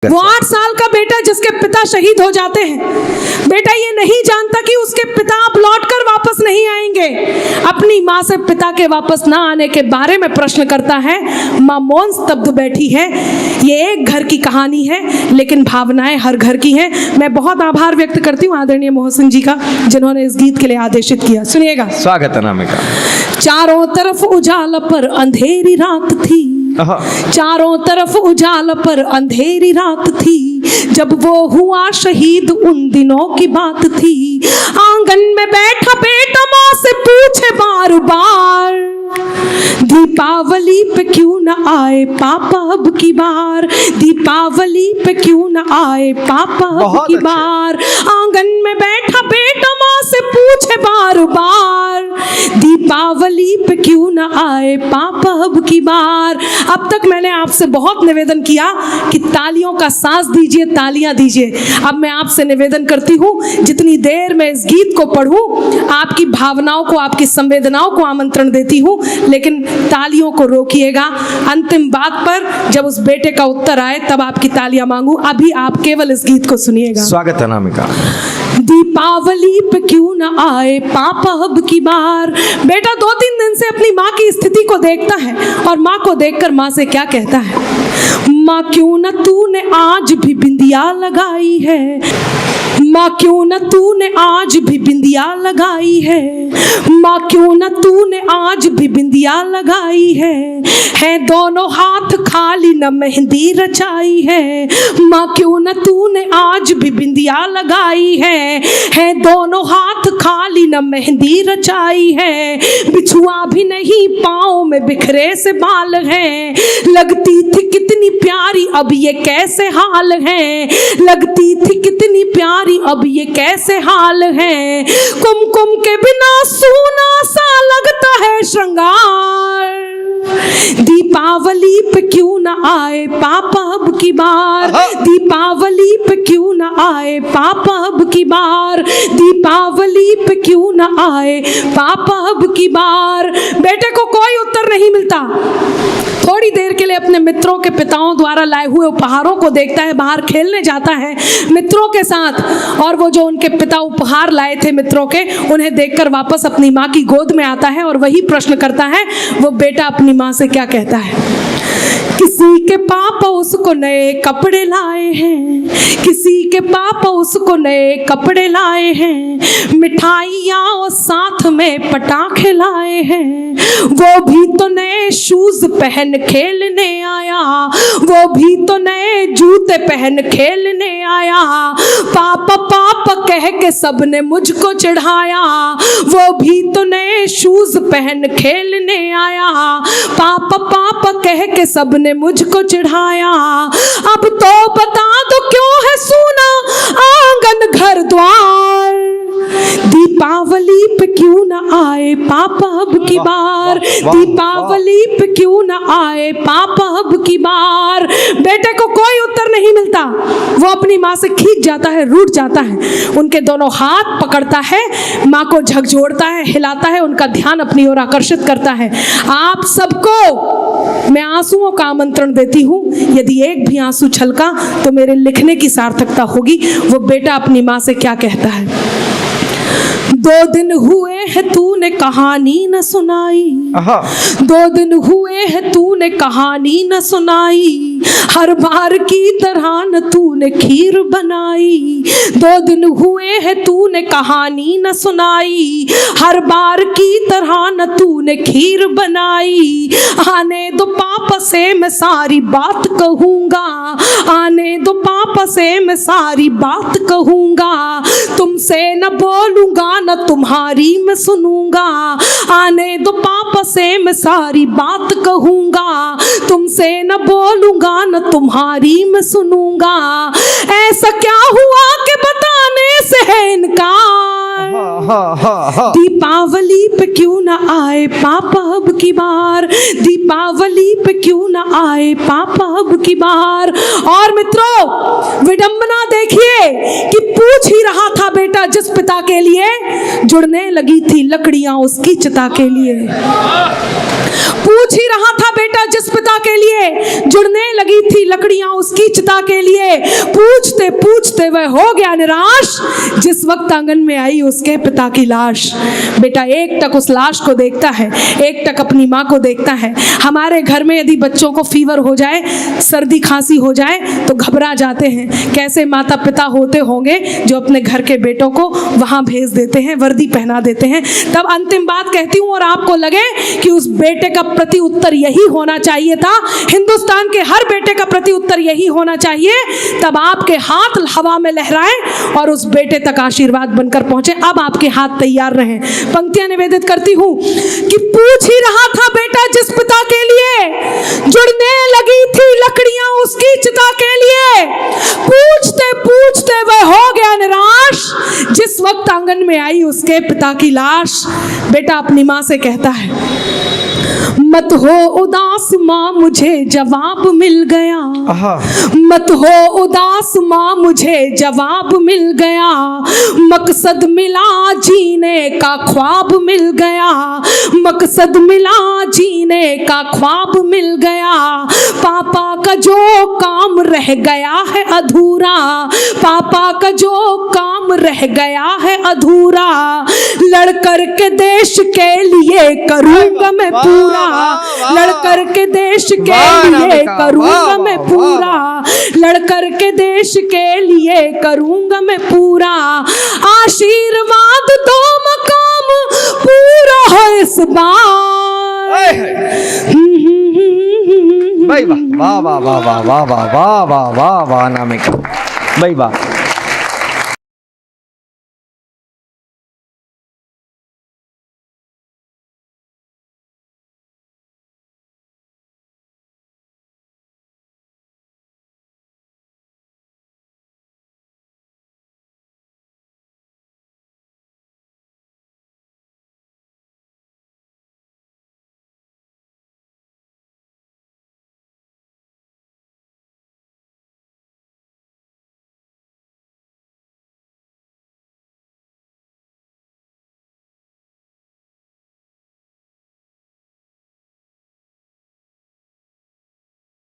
वो 8 साल का बेटा जिसके पिता शहीद हो जाते हैं, बेटा ये नहीं जानता कि उसके पिता अब लौटकर वापस नहीं आएंगे। अपनी माँ से पिता के वापस ना आने के बारे में प्रश्न करता है। माँ मौन स्तब्ध बैठी है। ये एक घर की कहानी है, लेकिन भावनाएं हर घर की हैं। मैं बहुत आभार व्यक्त करती हूँ आदरणीय मोहसिन जी का, जिन्होंने इस गीत के लिए आदेशित किया। सुनिएगा। स्वागत है अनामिका। चारों तरफ उजाला पर अंधेरी रात थी, चारों तरफ उजाला पर अंधेरी रात थी, जब वो हुआ शहीद उन दिनों की बात थी। आंगन में बैठा बेटा माँ से पूछे बार बार, दीपावली पे क्यों न आए पापा अब की बार, दीपावली पे क्यों न आए पापा अब की बार। आंगन में बैठा बेटा माँ से पूछे बार बार, दीपावली पे क्यों न आए पापा अब की बार। अब तक मैंने आपसे बहुत निवेदन किया कि तालियों का सांस दीजिए, तालियां दीजिए। अब मैं आपसे निवेदन करती हूँ, जितनी देर मैं इस गीत को पढ़ूं, आपकी भावनाओं को, आपकी संवेदनाओं को आमंत्रण देती हूँ, लेकिन तालियों को रोकिएगा। अंतिम बात पर जब उस बेटे का उत्तर आए तब आपकी तालियां मांगू। अभी आप केवल इस गीत को सुनिएगा। स्वागत है अनामिका। दीपावली पे क्यों न आए पापा अब की बार। बेटा 2-3 दिन से अपनी माँ की स्थिति को देखता है और माँ को देखकर माँ से क्या कहता है, माँ क्यों न तूने आज भी बिंदिया लगाई है, माँ क्यों न तूने आज भी बिंदिया लगाई है, माँ क्यों न तूने आज भी बिंदिया लगाई है दोनों हाथ खाली न मेहंदी रचाई है, माँ क्यों न तूने आज भी बिंदिया लगाई है दोनों हाथ खाली न मेहंदी रचाई है। बिछुआ भी नहीं पाँव में बिखरे से बाल हैं, लगती थी कितनी प्यारी अब ये कैसे हाल है, लगती थी कितनी प्यारी अब ये कैसे हाल है। कुमकुम के बिना सूना सा लगता है श्रृंगार, दीपावली पे क्यों न आए पापा अब की बार, दीपावली पे क्यों न आए पापा अब की बार, दीपावली पे क्यों न आए पापा अब की बार। बेटे को कोई उत्तर नहीं मिलता। थोड़ी देर के लिए अपने मित्रों के पिताओं द्वारा लाए हुए उपहारों को देखता है, बाहर खेलने जाता है मित्रों के साथ, और वो जो उनके पिता उपहार लाए थे मित्रों के, उन्हें देखकर वापस अपनी माँ की गोद में आता है और वही प्रश्न करता है। वो बेटा अपनी माँ से क्या कहता है, किसी के पापा उसको नए कपड़े लाए हैं, किसी के पापा उसको नए कपड़े लाए हैं, मिठाइयाँ और साथ में पटाखे लाए हैं, वो भी तो नए शूज पहन खेलने आया, वो भी तो नए जूते पहन खेलने आया, पापा पापा कह के सबने मुझको चिढ़ाया, वो भी तो नए शूज पहन खेलने आया, पापा पापा कह के सबने मुझको चिढ़ाया। अब तो बता दो क्यों है सूना आंगन घर द्वार, दीपावली पे क्यों न आए पापा अब की बार, दीपावली पे क्यों न आए पापा अब की बार। बेटे को कोई उत्तर नहीं मिलता। वो अपनी माँ से खींच जाता है, रूठ जाता है, उनके दोनों हाथ पकड़ता है, माँ को झकझोरता है, हिलाता है, उनका ध्यान अपनी ओर आकर्षित करता है। आप सबको मैं आंसुओं का आमंत्रण देती हूँ। यदि एक भी आंसू छलका तो मेरे लिखने की सार्थकता होगी। वो बेटा अपनी माँ से क्या कहता है, 2 दिन हुए हैं तूने कहानी न सुनाई, 2 दिन हुए हैं तूने कहानी न सुनाई, हर बार की तरह न तूने खीर बनाई, 2 दिन हुए हैं तूने कहानी न सुनाई, हर बार की तरह न तूने खीर बनाई। आने दो पापा से मैं सारी बात कहूँगा, आने दो पापा से मैं सारी बात कहूँगा, तुमसे न बोलूँगा न तुम्हारी मैं सुनूंगा, आने दो पापा से मैं सारी बात कहूँगा, तुमसे न बोलूँगा न तुम्हारी मैं सुनूंगा। ऐसा क्या हुआ कि बताने से है इनकार, दीपावली पे क्यों न आए पापा अब की बार, दीपावली पे क्यों न आए पापा अब की बार। और मित्रों, विडंबना देखिए कि पूछ ही रहा था बेटा जिस पिता के लिए, जुड़ने लगी थी लकड़ियां उसकी चिता के लिए। पूछ ही रहा था बेटा बेटा जिस पिता के लिए जुड़ने लगी थी लकड़ियां उसकी चिता के लिए, पूछते पूछते वह हो गया निराश जिस वक्त आंगन में आई उसके पिता की लाश। बेटा एक टक उस लाश को देखता है, एक टक अपनी माँ को देखता है। हमारे घर में यदि बच्चों को फीवर हो जाए, सर्दी खांसी हो जाए तो घबरा जाते हैं। कैसे माता पिता होते होंगे जो अपने घर के बेटों को वहां भेज देते हैं, वर्दी पहना देते हैं। तब अंतिम बात कहती हूं, और आपको लगे कि उस बेटे का प्रति उत्तर यही होना चाहिए था, हिंदुस्तान के हर बेटे का प्रति उत्तर यही होना चाहिए, तब आपके हाथ हवा में लहराएं और उस बेटे तक आशीर्वाद बनकर पहुंचे। अब आपके हाथ तैयार रहें। पंक्तियां निवेदित करती हूं कि पूछ ही रहा था बेटा जिस पिता के लिए जुड़ने लगी थी लकड़ियां उसकी चिता के लिए, पूछते पूछते वह हो गया निराश जिस वक्त आंगन में आई उसके पिता की लाश। बेटा अपनी माँ से कहता है, मत हो उदास माँ मुझे जवाब मिल गया, मत हो उदास माँ मुझे जवाब मिल गया, मकसद मिला जीने का ख्वाब मिल गया, मकसद मिला जीने का ख्वाब मिल गया, पापा का जो काम रह गया है अधूरा, पापा का जो काम रह गया है अधूरा, लड़कर के देश के लिए करूंगा मैं पूरा, लड़कर के देश के लिए करूंगा मैं पूरा, लड़कर के देश के लिए करूंगा मैं पूरा, आशीर्वाद दो मकाम पूरा हो इस बार। भाई वाह वाह वाह वाह वाह वाह वाह वाह वाह वाह वाह नामिका भाई वाह।